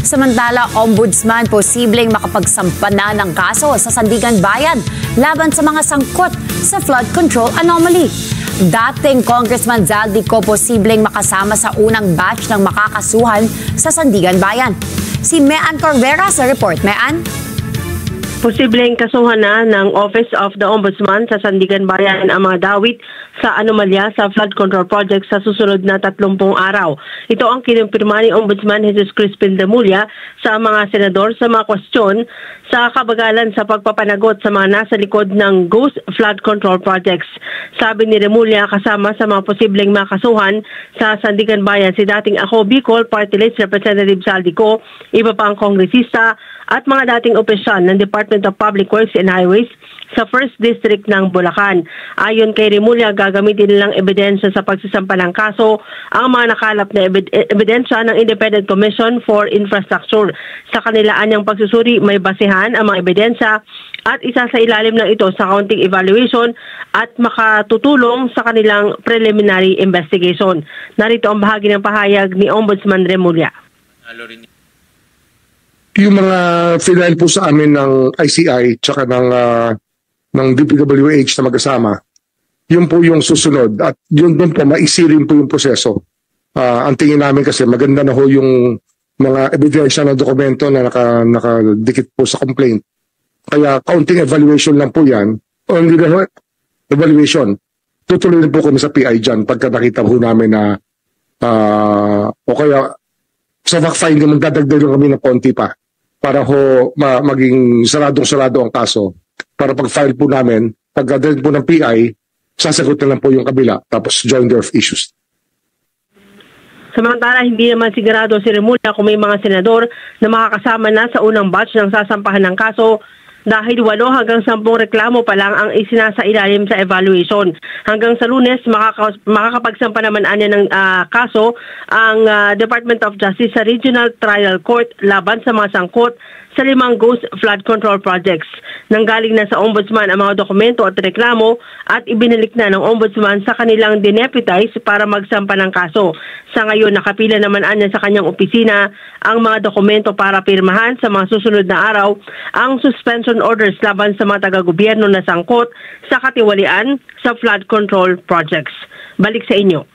Samantala, Ombudsman posibleng makapagsampa na ng kaso sa Sandigan Bayan laban sa mga sangkot sa flood control anomaly. Dating Congressman Zaldico posibleng makasama sa unang batch ng makakasuhan sa Sandigan Bayan. Si Mean Corvera sa report. Mean? Posibleng kasuhan na ng Office of the Ombudsman sa Sandigan Bayan ang mga dawit sa anomalya sa flood control project sa susunod na 30 araw. Ito ang kinumpirma ni Ombudsman Jesus Crispin Remulla sa mga senador sa mga kwestiyon sa kabagalan sa pagpapanagot sa mga nasa likod ng ghost flood control projects. Sabi ni Remulla, kasama sa mga posibleng makasuhan sa Sandigan Bayan si dating Ako Bicol Party List Representative Zaldico, iba pang kongresista at mga dating opisyal ng Department of Public Works and Highways sa 1st District ng Bulacan. Ayon kay Remulla, gagamitin nilang ebidensya sa pagsasampa ng kaso ang mga nakalap na ebidensya ng Independent Commission for Infrastructure. Sa kanila anyang pagsusuri, may basehan ang mga ebidensya at isa sa ilalim ng ito sa counting evaluation at makatutulong sa kanilang preliminary investigation. Narito ang bahagi ng pahayag ni Ombudsman Remulla. Yung mga final po sa amin ng ICI tsaka ng DPWH na magkasama, yun po yung susunod at yun doon po maisirin po yung proseso. Ang tingin namin kasi maganda na ho yung mga ebidensya ng dokumento na nakadikit po sa complaint. Kaya counting evaluation lang po yan, o hindi na evaluation. Tutuloy na po kami sa PI dyan pagka nakita po namin na o kaya sa fact-finding magdadagdag lang kami ng konti pa para ho maging saradong-sarado ang kaso. Para pag-file po namin, pagdadagdag po ng PI, sasagot na lang po yung kabila, tapos joinder of issues. Samantala, hindi naman sigurado si Remulla kung may mga senador na makakasama na sa unang batch ng sasampahan ng kaso dahil 8 hanggang 10 reklamo pa lang ang isinasailalim sa evaluation. Hanggang sa Lunes, makakapagsampa naman ng kaso ang Department of Justice sa Regional Trial Court laban sa mga sangkot sa 5 ghost flood control projects. Nanggaling na sa Ombudsman ang mga dokumento at reklamo at ibinalik na ng Ombudsman sa kanilang dineputize para magsampa ng kaso. Sa ngayon, nakapila naman sa kanyang opisina ang mga dokumento para pirmahan sa mga susunod na araw ang suspension orders laban sa mga taga-gobyerno na sangkot sa katiwalian sa flood control projects. Balik sa inyo.